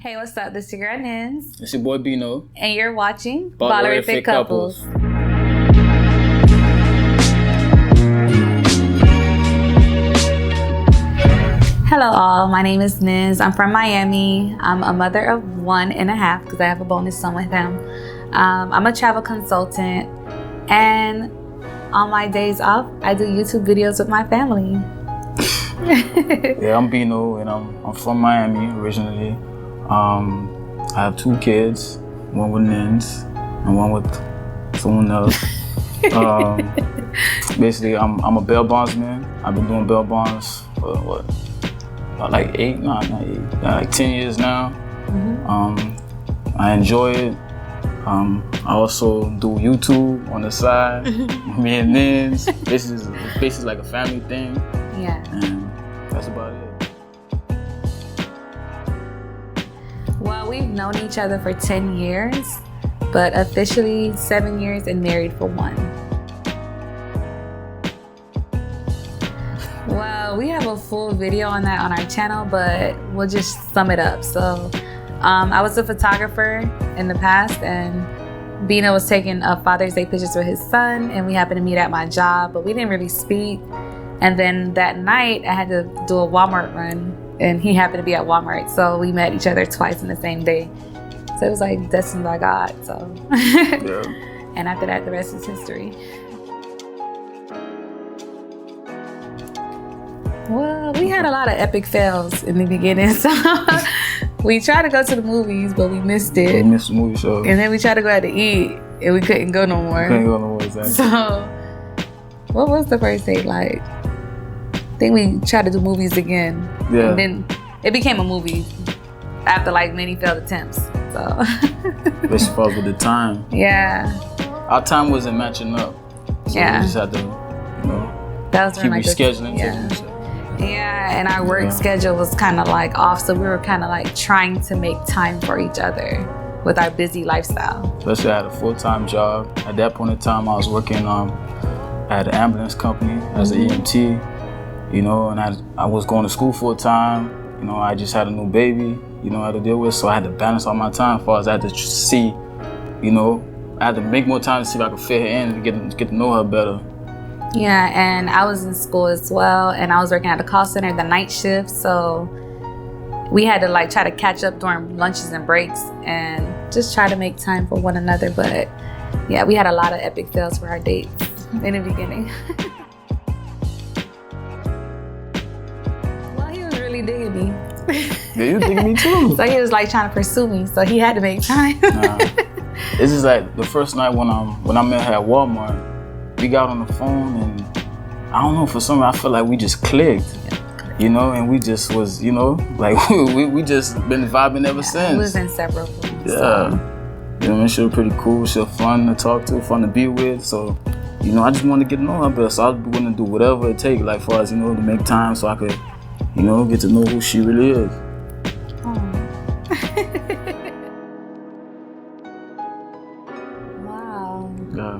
Hey, what's up? This is your girl Ninz. It's your boy Bino. And you're watching Ballerific Couples. Hello all, my name is Niz. I'm from Miami. I'm a mother of 1.5 because I have a bonus son with him. I'm a travel consultant, and on my days off, I do YouTube videos with my family. Yeah, I'm Bino, and I'm from Miami originally. I have 2 kids, one with Ninz and one with someone else. Basically, I'm a bail bondsman. I've been doing bail bonds for what? About like 8, not 8, like 10 years now. Mm-hmm. I enjoy it. I also do YouTube on the side. Me and Ninz. This is basically like a family thing. Yeah. And that's about it. Well, we've known each other for 10 years, but officially 7 years and married for 1. Well, we have a full video on that on our channel, but we'll just sum it up. So I was a photographer in the past, and Bino was taking Father's Day pictures with his son, and we happened to meet at my job, but we didn't really speak. And then that night I had to do a Walmart run, and he happened to be at Walmart, so we met each other twice in the same day. So it was like destined by God. So Yeah. And after that, the rest is history. Well, we had a lot of epic fails in the beginning. So we tried to go to the movies, but we missed it. We missed the movie show. And then we tried to go out to eat, and we couldn't go no more. Couldn't go nowhere, exactly. So what was the first date like? I think we tried to do movies again. Yeah. And then it became a movie after like many failed attempts. So Let's follow with the time. yeah. Our time wasn't matching up. So Yeah. we just had to, That was keep like rescheduling. Yeah, and our work schedule was kind of like off, so we were kind of like trying to make time for each other with our busy lifestyle. Especially I had a full-time job. At that point in time, I was working at an ambulance company as an EMT, and I was going to school full-time. I just had a new baby, I had to deal with, so I had to balance all my time as far as I had to see, I had to make more time to see if I could fit her in and get to know her better. Yeah, and I was in school as well, and I was working at a call center, the night shift, so we had to like try to catch up during lunches and breaks and just try to make time for one another. But yeah, we had a lot of epic fails for our dates in the beginning. Well, he was really digging me. Yeah, you digging me too. So he was like trying to pursue me, so he had to make time. Nah. It's just like the first night when I met her at Walmart, we got on the phone, and I don't know, for some reason I feel like we just clicked, and we just was, like we just been vibing ever since. We was inseparable. Yeah. So. She was pretty cool. She was fun to talk to, fun to be with. So, I just wanted to get to know her better. So I was willing to do whatever it takes, like for us, to make time so I could, get to know who she really is. Wow. Yeah.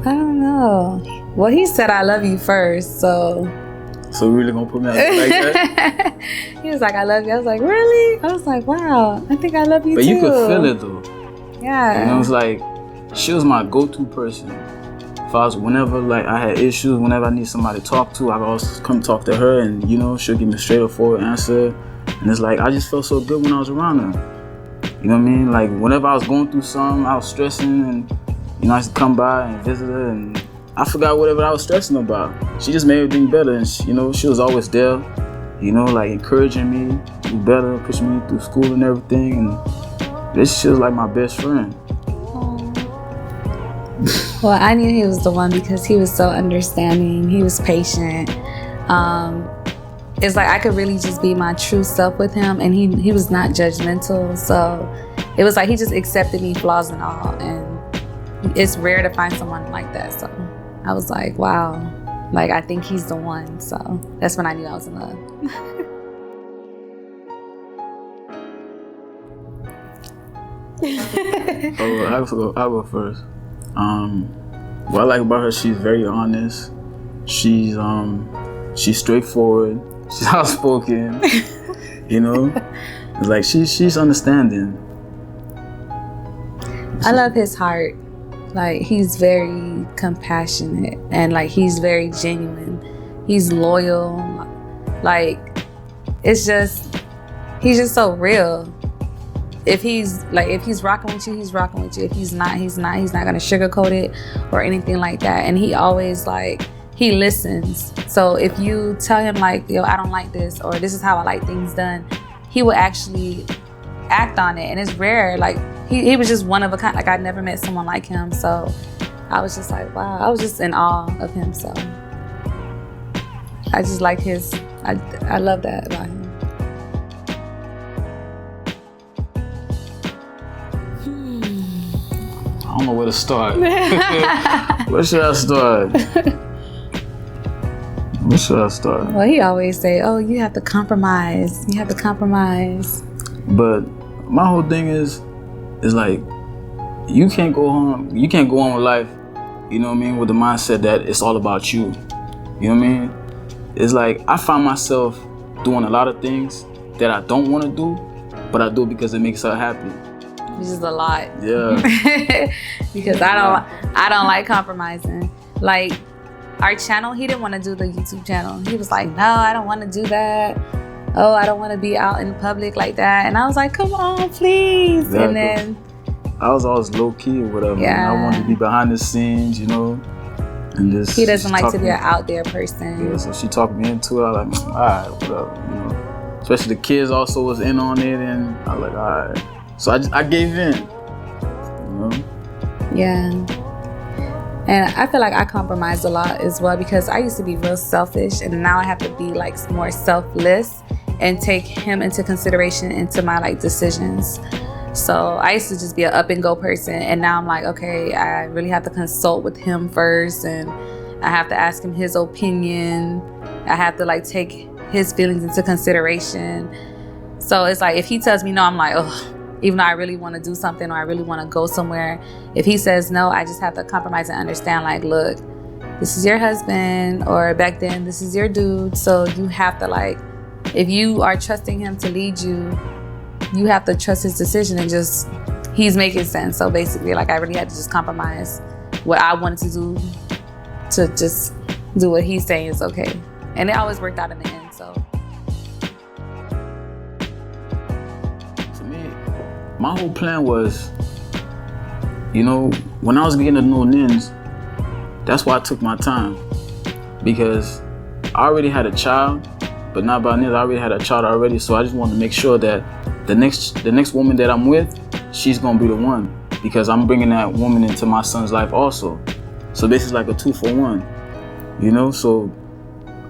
I don't know. Well, he said I love you first, so. So you really gonna put me out like that? He was like, I love you. I was like, really? I was like, wow, I think I love you but too. But you could feel it though. Yeah. It was like, she was my go-to person. Whenever like I had issues, whenever I need somebody to talk to, I could always come talk to her, and she'll give me a straightforward answer. And it's like, I just felt so good when I was around her. You know what I mean? Like whenever I was going through something, I was stressing, and I used to come by and visit her, and I forgot whatever I was stressing about. She just made everything better, and she was always there, like encouraging me to do better, pushing me through school and everything. And she was like my best friend. Well, I knew he was the one because he was so understanding. He was patient. It's like I could really just be my true self with him, and he was not judgmental. So it was like he just accepted me, flaws and all, and it's rare to find someone like that. So I was like, wow, like I think he's the one. So that's when I knew I was in love. I'll go first. What I like about her, she's very honest. She's straightforward. She's outspoken. You know, it's like she's understanding. I love his heart. Like, he's very compassionate and like he's very genuine. He's loyal. Like, it's just, he's just so real. If he's rocking with you, he's rocking with you. If he's not, he's not gonna sugarcoat it or anything like that. And he always like, he listens. So if you tell him like, yo, I don't like this, or this is how I like things done, he will actually act on it. And it's rare. Like, he was just one of a kind. Like, I'd never met someone like him. So I was just like, wow. I was just in awe of him. So I just like I love that about him. I don't know where to start. Where should I start? Where should I start? Well, he always say, oh, you have to compromise. You have to compromise. But my whole thing is like, you can't go on with life, you know what I mean, with the mindset that it's all about you. You know what I mean? It's like, I find myself doing a lot of things that I don't want to do, but I do because it makes her happy. Which is a lot. Yeah. Because I don't like compromising. Like, our channel, he didn't want to do the YouTube channel. He was like, no, I don't want to do that. Oh, I don't want to be out in public like that. And I was like, come on, please. Exactly. And then I was always low key or whatever. Yeah. I wanted to be behind the scenes, you know, and just. He doesn't like to be an out there person. Yeah, so she talked me into it. I was like, all right, whatever, you know. Especially the kids also was in on it, and I was like, all right. So I gave in, you know. Yeah. And I feel like I compromised a lot as well, because I used to be real selfish, and now I have to be like more selfless and take him into consideration into my like decisions. So I used to just be an up and go person, and now I'm like, okay, I really have to consult with him first, and I have to ask him his opinion. I have to like take his feelings into consideration. So it's like, if he tells me no, I'm like, oh, even though I really want to do something or I really want to go somewhere, if he says no, I just have to compromise and understand, like, look, this is your husband, or back then, this is your dude. So you have to, like, if you are trusting him to lead you, you have to trust his decision, and just, he's making sense. So basically, like, I really had to just compromise what I wanted to do to just do what he's saying is okay. And it always worked out in the end, so. My whole plan was, you know, when I was getting to know Ninz, that's why I took my time. Because I already had a child, but not by Ninz, I already had a child already. So I just wanted to make sure that the next woman that I'm with, she's gonna be the one. Because I'm bringing that woman into my son's life also. So this is like a 2-for-1, you know? So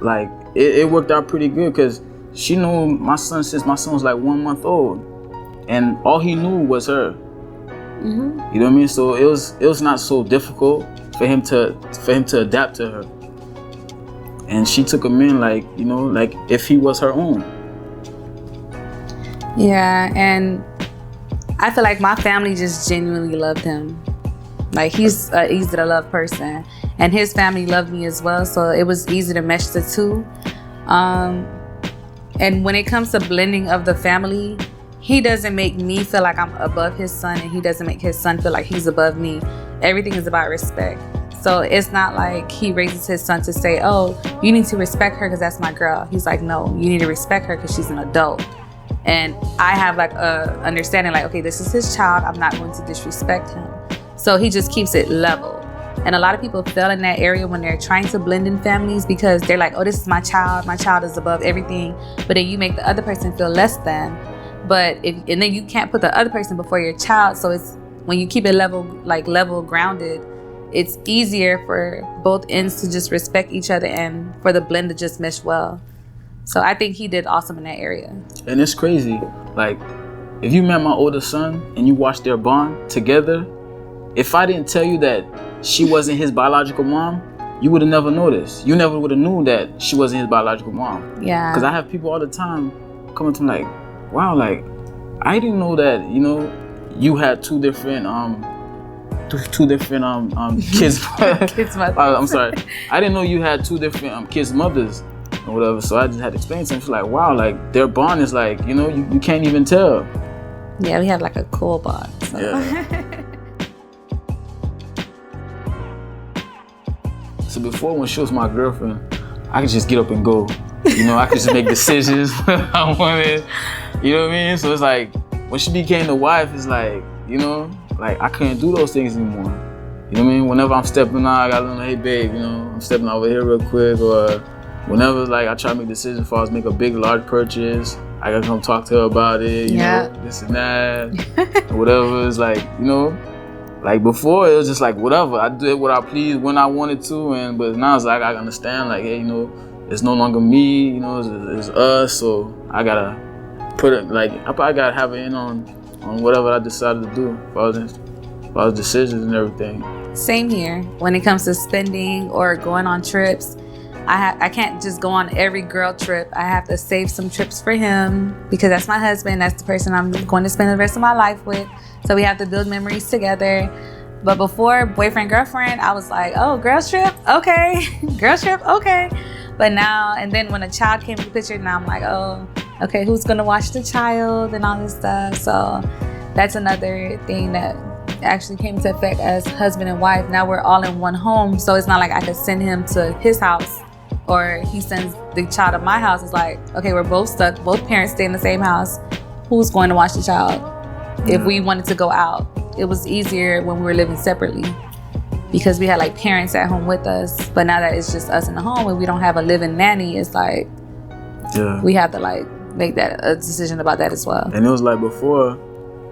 like, it worked out pretty good, because she knew my son since my son was like 1 month old. And all he knew was her. Mm-hmm. You know what I mean? So it was not so difficult for him to adapt to her. And she took him in like, you know, like if he was her own. Yeah, and I feel like my family just genuinely loved him. Like, he's an easy to love person, and his family loved me as well. So it was easy to mesh the two. And when it comes to blending of the family, he doesn't make me feel like I'm above his son, and he doesn't make his son feel like he's above me. Everything is about respect. So it's not like he raises his son to say, oh, you need to respect her because that's my girl. He's like, no, you need to respect her because she's an adult. And I have like a understanding, like, okay, this is his child. I'm not going to disrespect him. So he just keeps it level. And a lot of people fail in that area when they're trying to blend in families, because they're like, oh, this is my child. My child is above everything. But then you make the other person feel less than. And then you can't put the other person before your child. So it's, when you keep it level grounded, it's easier for both ends to just respect each other and for the blend to just mesh well. So I think he did awesome in that area. And it's crazy. Like, if you met my older son and you watched their bond together, if I didn't tell you that she wasn't his biological mom, you would have never noticed. You never would have known that she wasn't his biological mom. Yeah. Because I have people all the time coming to me like, wow, like, I didn't know that, you know, you had two different kids. Kids' mothers. I'm sorry. I didn't know you had two different kids' mothers. or whatever. So I just had to explain to him. She's like, wow, like their bond is like, you know, you can't even tell. Yeah, we have like a cool bond. So. Yeah. So before, when she was my girlfriend, I could just get up and go. You know, I could just make decisions I wanted. You know what I mean? So it's like, when she became the wife, it's like, you know, like I couldn't do those things anymore. You know what I mean? Whenever I'm stepping out, I gotta learn, hey babe, you know, I'm stepping over here real quick. Or whenever like I try to make decisions for us, make a big, large purchase, I gotta come talk to her about it, you know, this and that, or whatever. It's like, you know, like before it was just like whatever. I did what I pleased when I wanted to, but now it's like I understand, like, hey, you know, it's no longer me, you know, it's us. So I gotta put it, like, I probably gotta have it in on whatever I decided to do for all the decisions and everything. Same here. When it comes to spending or going on trips, I can't just go on every girl trip. I have to save some trips for him because that's my husband. That's the person I'm going to spend the rest of my life with. So we have to build memories together. But before boyfriend, girlfriend, I was like, oh, girls trip? Okay. Girls trip? Okay. But now, and then when a child came in the picture, now I'm like, oh, okay, who's going to watch the child and all this stuff? So that's another thing that actually came to effect as husband and wife. Now we're all in one home. So it's not like I could send him to his house or he sends the child to my house. It's like, okay, we're both stuck. Both parents stay in the same house. Who's going to watch the child? If we wanted to go out, it was easier when we were living separately because we had like parents at home with us. But now that it's just us in the home and we don't have a living nanny, it's like, we have to like make that a decision about that as well. And it was like before,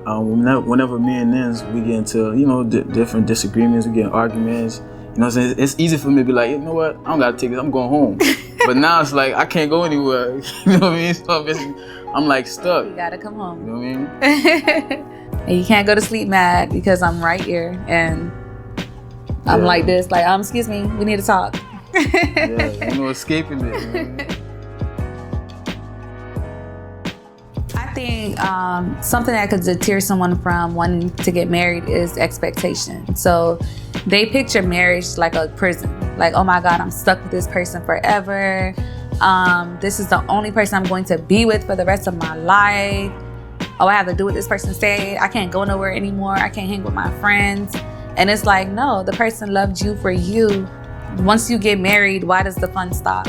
whenever me and Ninz, we get into, you know, different disagreements, we get in arguments, you know what I'm saying? It's easy for me to be like, you know what, I don't gotta take this, I'm going home. But now it's like, I can't go anywhere, you know what I mean? So basically, I'm like stuck. You gotta come home. You know what I mean? And you can't go to sleep mad because I'm right here and I'm like this, like, excuse me, we need to talk. Yeah, you know, escaping it. You know? I think something that could deter someone from wanting to get married is expectation. So they picture marriage like a prison. Like, oh my God, I'm stuck with this person forever. This is the only person I'm going to be with for the rest of my life. Oh, I have to do what this person said. I can't go nowhere anymore. I can't hang with my friends. And it's like, no, the person loved you for you. Once you get married, why does the fun stop?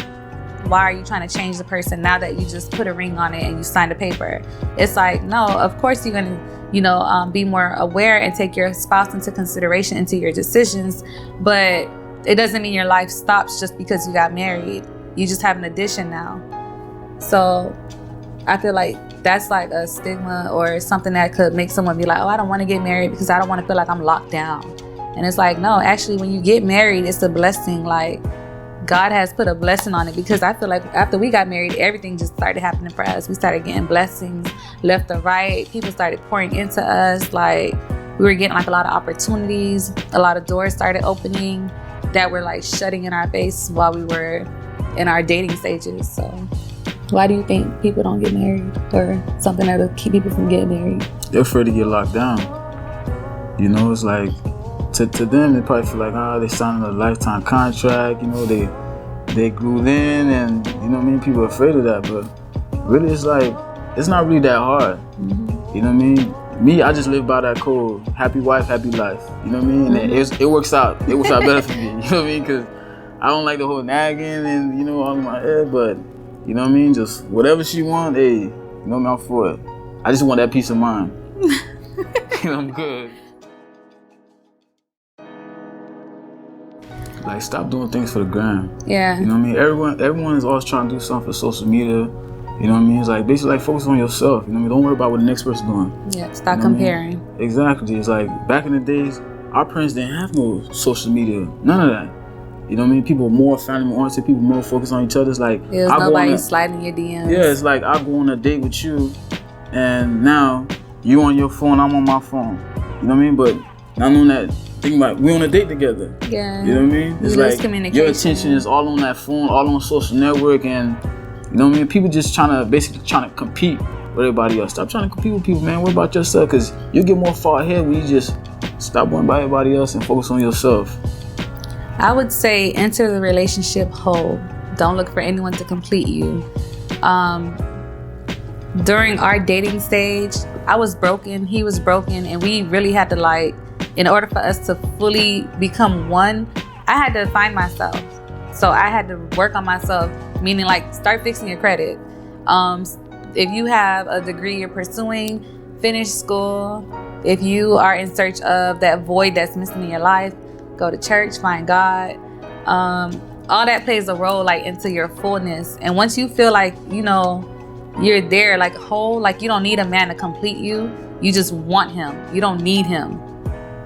Why are you trying to change the person now that you just put a ring on it and you signed a paper? It's like, no, of course you're going to, be more aware and take your spouse into consideration into your decisions. But it doesn't mean your life stops just because you got married. You just have an addition now. So I feel like that's like a stigma or something that could make someone be like, oh, I don't want to get married because I don't want to feel like I'm locked down. And it's like, no, actually, when you get married, it's a blessing. Like, God has put a blessing on it because I feel like after we got married, everything just started happening for us. We started getting blessings left or right. People started pouring into us. Like, we were getting like a lot of opportunities. A lot of doors started opening that were like shutting in our face while we were in our dating stages. So why do you think people don't get married or something that'll keep people from getting married? They're afraid to get locked down. You know, it's like, to them, they probably feel like, they signed a lifetime contract, you know, they glued in and, you know what I mean, people are afraid of that, but really it's like, it's not really that hard, you know what I mean? Me, I just live by that code, happy wife, happy life, you know what I mean? And it works out better for me, you know what I mean? Because I don't like the whole nagging and, you know, all in my head, but, you know what I mean? Just whatever she wants, hey, you know what I mean, I'm for it. I just want that peace of mind. I'm good. Like, stop doing things for the gram. Yeah. You know what I mean? Everyone is always trying to do something for social media. You know what I mean? It's like, basically, like, focus on yourself. You know what I mean? Don't worry about what the next person's doing. Yeah, stop comparing. I mean? Exactly. It's like, back in the days, our parents didn't have no social media. None of that. You know what I mean? People were more family-oriented. People more focused on each other. It's like, there's nobody sliding your DMs. Yeah, it's like, I go on a date with you, and now you on your phone, I'm on my phone. You know what I mean? But not knowing that, think about it, we on a date together. Yeah. You know what I mean? It's like your attention is all on that phone, all on social network, and you know what I mean? People just basically trying to compete with everybody else. Stop trying to compete with people, man. Worry about yourself, because you get more far ahead when you just stop worrying about everybody else and focus on yourself. I would say enter the relationship whole. Don't look for anyone to complete you. During our dating stage, I was broken, he was broken, and we really had to, like, in order for us to fully become one, I had to find myself. So I had to work on myself, meaning like start fixing your credit. If you have a degree you're pursuing, finish school. If you are in search of that void that's missing in your life, go to church, find God. All that plays a role, like, into your fullness. And once you feel like, you know, you're there, like, whole, like, you don't need a man to complete you. You just want him. You don't need him.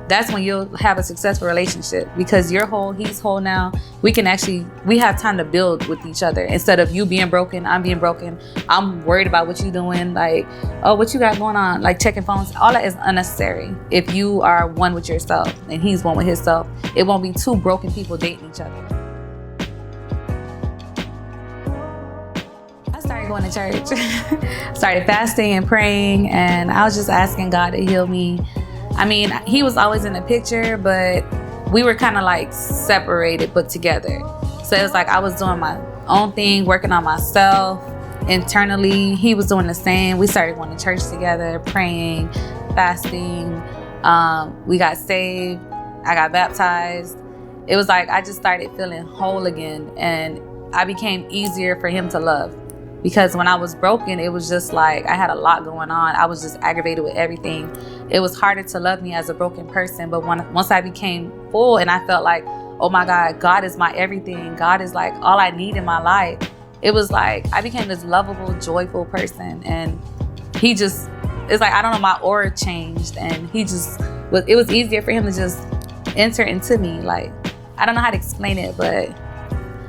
That's when you'll have a successful relationship, because you're whole, he's whole now. We have time to build with each other instead of you being broken, I'm being broken. I'm worried about what you're doing, like, oh, what you got going on, like checking phones. All that is unnecessary. If you are one with yourself and he's one with himself, it won't be two broken people dating each other. I started going to church, started fasting and praying, and I was just asking God to heal me. I mean, he was always in the picture, but we were kind of like separated but together. So it was like I was doing my own thing, working on myself internally. He was doing the same. We started going to church together, praying, fasting. We got saved. I got baptized. It was like I just started feeling whole again, and I became easier for him to love. Because when I was broken, it was just like I had a lot going on. I was just aggravated with everything. It was harder to love me as a broken person. But once I became full and I felt like, oh my God, God is my everything. God is like all I need in my life. It was like I became this lovable, joyful person. And it's like, I don't know, my aura changed. And it was easier for him to just enter into me. Like, I don't know how to explain it, but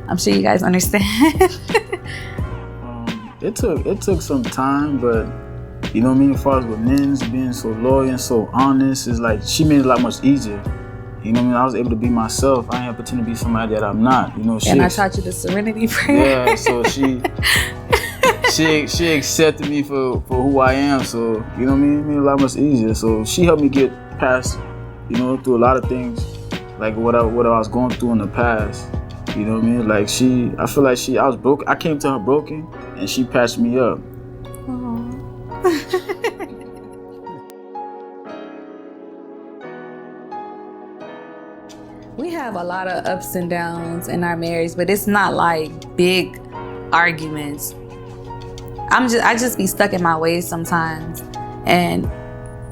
I'm sure you guys understand. It took some time, but you know what I mean, as far as with Ninz being so loyal and so honest, it's like she made it a lot much easier. You know what I mean? I was able to be myself. I ain't have to pretend to be somebody that I'm not. You know, and I taught you the serenity prayer. Yeah, so she accepted me for who I am. So, you know what I mean? It made it a lot much easier. So she helped me get past, you know, through a lot of things, like what I was going through in the past. You know what I mean? Like I feel like I was broke. I came to her broken, and she patched me up. We have a lot of ups and downs in our marriage, but it's not like big arguments. I just be stuck in my ways sometimes, and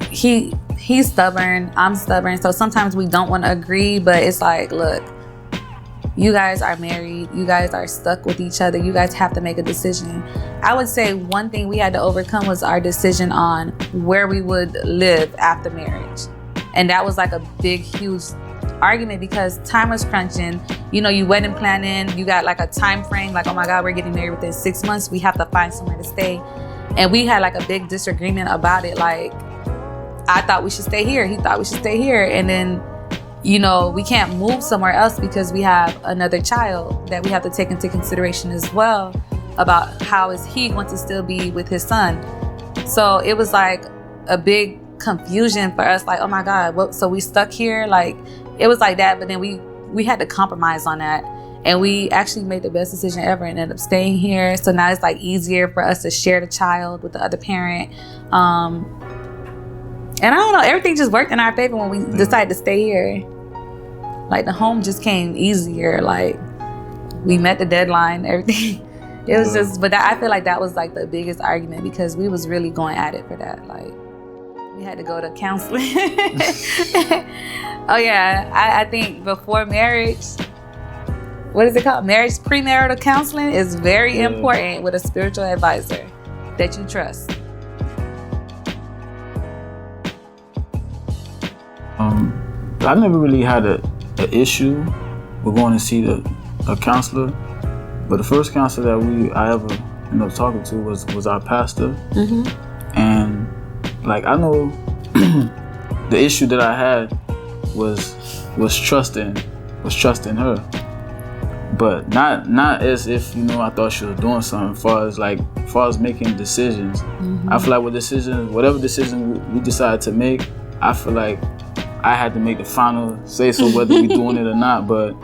he's stubborn, I'm stubborn, so sometimes we don't want to agree, but it's like, look, you guys are married, you guys are stuck with each other, you guys have to make a decision. I would say one thing we had to overcome was our decision on where we would live after marriage. And that was like a big, huge argument because time was crunching. You know, you wedding planning, you got like a time frame, like, oh my God, we're getting married within 6 months, we have to find somewhere to stay. And we had like a big disagreement about it. Like, I thought we should stay here, he thought we should stay here. And then, you know, we can't move somewhere else because we have another child that we have to take into consideration as well about how is he going to still be with his son. So it was like a big confusion for us, like, oh my God, so we stuck here? Like, it was like that, but then we had to compromise on that. And we actually made the best decision ever and ended up staying here. So now it's like easier for us to share the child with the other parent. And I don't know, everything just worked in our favor when we decided to stay here. Like, the home just came easier. Like, we met the deadline, everything. It was just, but I feel like that was like the biggest argument because we was really going at it for that. Like, we had to go to counseling. Oh yeah, I think before marriage, what is it called? Premarital counseling is very important with a spiritual advisor that you trust. I never really had an issue with going to see a counselor, but the first counselor that I ever ended up talking to was our pastor. Mm-hmm. And like, I know the issue that I had was trusting her, but not as if, you know, I thought she was doing something. As far as making decisions, mm-hmm. I feel like whatever decision we decided to make, I feel like I had to make the final say so whether we doing it or not. But,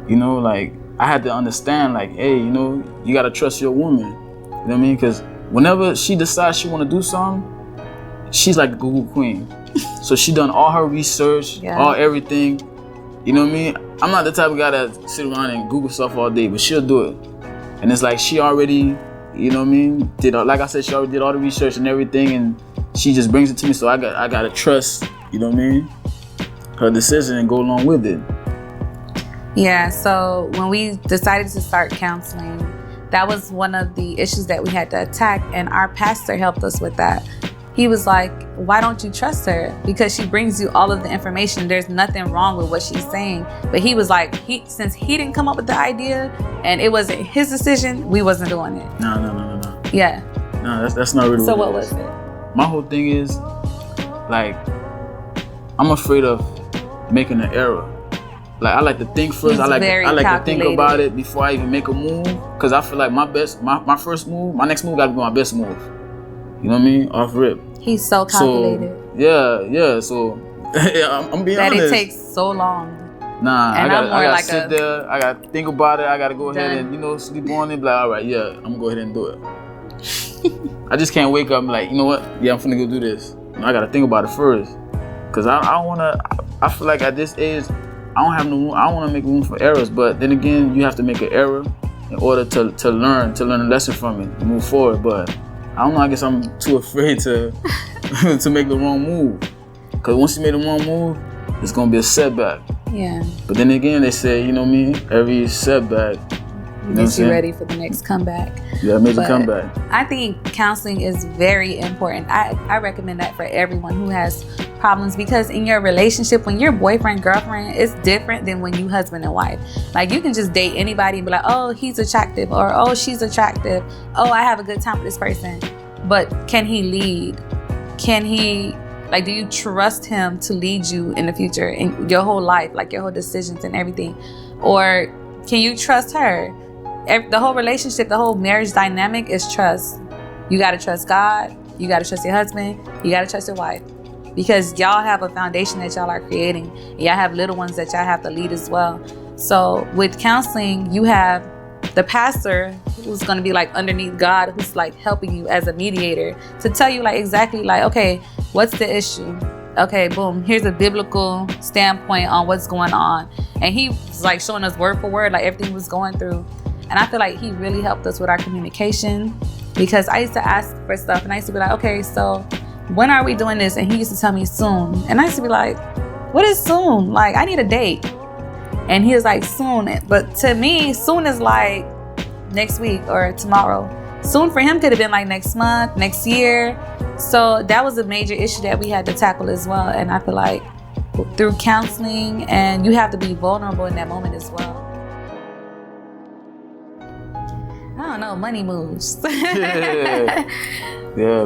you know, like, I had to understand, like, hey, you know, you gotta trust your woman. You know what I mean? Because whenever she decides she wanna do something, she's like the Google queen. So she done all her research, all everything. You know what I mean? I'm not the type of guy that sit around and Google stuff all day, but she'll do it. And it's like she already, you know what I mean? Like I said, she already did all the research and everything, and she just brings it to me. So I gotta trust, you know what I mean, her decision and go along with it. Yeah. So when we decided to start counseling, that was one of the issues that we had to attack, and our pastor helped us with that. He was like, why don't you trust her? Because she brings you all of the information. There's nothing wrong with what she's saying. But he was like, since he didn't come up with the idea and it wasn't his decision, we wasn't doing it. No. Yeah. No, that's not really so what was it? My whole thing is, like, I'm afraid of making an error. Like, I like to think first. I like to think about it before I even make a move. Because I feel like my first move, my next move got to be my best move. You know what I mean? Off rip. He's so calculated. So, yeah. So, I'm being honest. That it takes so long. Nah, and I gotta sit there. I gotta think about it. I gotta go ahead and, you know, sleep on it. Be like, all right, yeah, I'm gonna go ahead and do it. I just can't wake up and be like, you know what? Yeah, I'm finna go do this. And I gotta think about it first. Cause I don't wanna. I feel like at this age, I don't have no room. I don't wanna make room for errors. But then again, you have to make an error in order to learn a lesson from it, and move forward. But I don't know, I guess I'm too afraid to to make the wrong move. Because once you made the wrong move, it's going to be a setback. Yeah. But then again, they say, you know what I mean? Every setback makes you ready for the next comeback. Yeah, major comeback. I think counseling is very important. I recommend that for everyone who has problems, because in your relationship, when you're boyfriend, girlfriend, it's different than when you husband and wife. Like, you can just date anybody and be like, oh, he's attractive, or oh, she's attractive. Oh, I have a good time with this person. But can he lead? Can he, like, do you trust him to lead you in the future, in your whole life, like your whole decisions and everything? Or can you trust her? The whole relationship, the whole marriage dynamic is trust. You got to trust God. You got to trust your husband. You got to trust your wife. Because y'all have a foundation that y'all are creating. Y'all have little ones that y'all have to lead as well. So with counseling, you have the pastor who's going to be like underneath God, who's like helping you as a mediator to tell you like exactly like, okay, what's the issue? Okay, boom, here's a biblical standpoint on what's going on. And he was like showing us word for word, like everything he was going through. And I feel like he really helped us with our communication, because I used to ask for stuff and I used to be like, okay, so when are we doing this? And he used to tell me soon. And I used to be like, what is soon? Like, I need a date. And he was like, soon. But to me, soon is like next week or tomorrow. Soon for him could have been like next month, next year. So that was a major issue that we had to tackle as well. And I feel like through counseling, and you have to be vulnerable in that moment as well. I don't know, money moves. Yeah,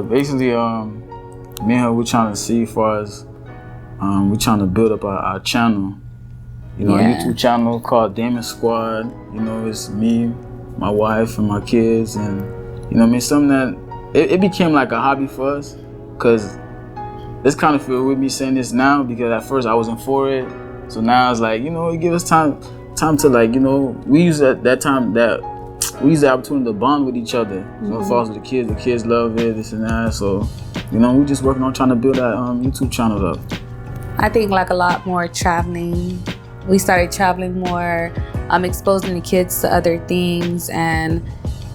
basically, me and her, we're trying to see as far as we're trying to build up our channel. You know, a YouTube channel called Damon Squad. You know, it's me, my wife, and my kids, and you know what I mean, something that it became like a hobby for us, because it's kind of feel with me saying this now, because at first I wasn't for it. So now it's like, you know, it gives us time to, like, you know, we use that time that we use the opportunity to bond with each other. You know, as far as the kids love it, this and that. So, you know, we're just working on trying to build that YouTube channel up. I think like a lot more traveling. We started traveling more, exposing the kids to other things and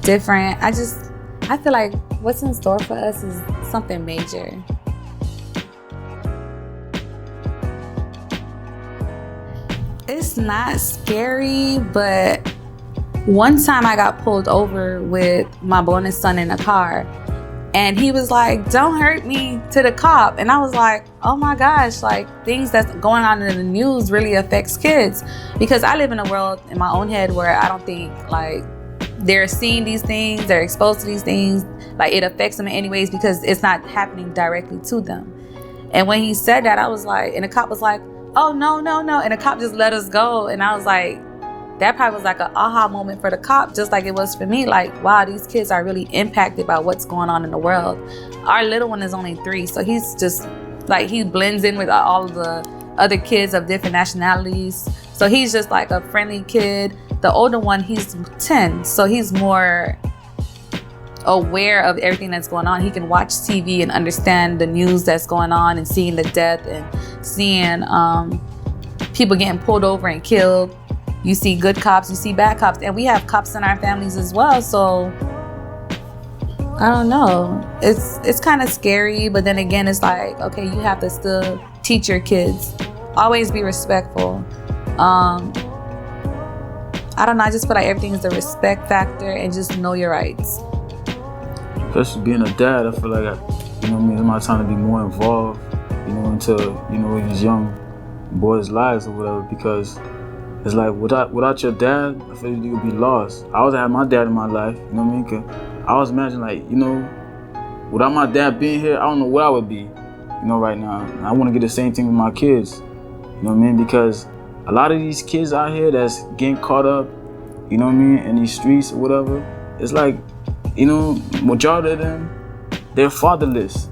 different. I feel like what's in store for us is something major. It's not scary, but one time I got pulled over with my bonus son in a car, and he was like, don't hurt me, to the cop. And I was like, oh my gosh, like things that's going on in the news really affects kids, because I live in a world in my own head where I don't think like they're seeing these things, they're exposed to these things, like it affects them in any ways, because it's not happening directly to them. And when he said that, I was like, and the cop was like, oh no. And the cop just let us go. And I was like, that probably was like an aha moment for the cop, just like it was for me. Like, wow, these kids are really impacted by what's going on in the world. Our little one is only 3, so he's just like, he blends in with all of the other kids of different nationalities. So he's just like a friendly kid, The older one, he's 10, so he's more aware of everything that's going on. He can watch TV and understand the news that's going on and seeing the death and seeing people getting pulled over and killed. You see good cops, you see bad cops, and we have cops in our families as well. So I don't know. It's kind of scary, but then again, it's like, okay, you have to still teach your kids. Always be respectful. I don't know. I just feel like everything is the respect factor and just know your rights. Especially being a dad, I feel like it's my time to be more involved, into these young boys' lives or whatever. Because it's like without your dad, I feel like you would be lost. I always had my dad in my life. You know what I mean? 'Cause I always imagine without my dad being here, I don't know where I would be, right now. And I want to get the same thing with my kids. You know what I mean? Because a lot of these kids out here that's getting caught up, in these streets or whatever, it's like, majority of them, they're fatherless.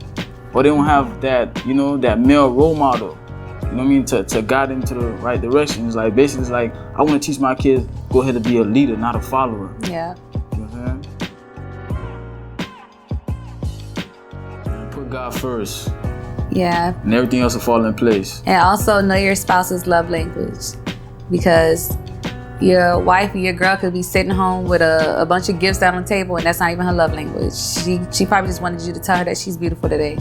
Or they don't have that, that male role model, to guide them to the right direction. It's like, basically, it's like, I want to teach my kids, go ahead and be a leader, not a follower. Yeah. You know what I'm saying? Put God first. Yeah. And everything else will fall in place. And also know your spouse's love language, because your wife or your girl could be sitting home with a bunch of gifts down on the table, and that's not even her love language. She probably just wanted you to tell her that she's beautiful today,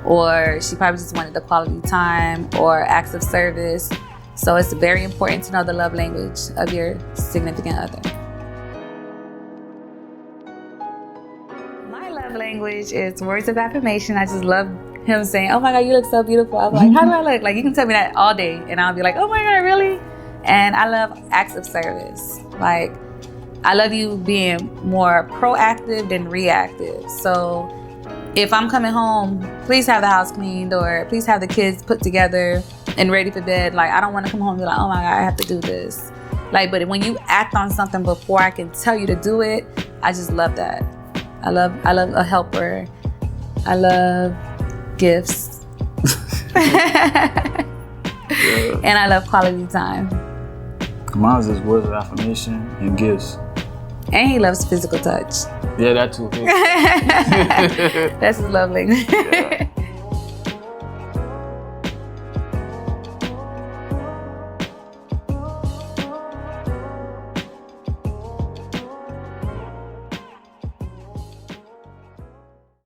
or she probably just wanted the quality time or acts of service. So it's very important to know the love language of your significant other. My love language is words of affirmation. I just love him saying, "Oh my God, you look so beautiful." I'm like, "How do I look?" Like, you can tell me that all day and I'll be like, "Oh my God, really?" And I love acts of service. Like, I love you being more proactive than reactive. So if I'm coming home, please have the house cleaned, or please have the kids put together and ready for bed. Like, I don't want to come home and be like, "Oh my God, I have to do this." Like, but when you act on something before I can tell you to do it, I just love that. I love a helper. I love gifts. Yeah. And I love quality time. Mine's is words of affirmation and gifts. And he loves physical touch. Yeah, that too. That's his love language. Yeah.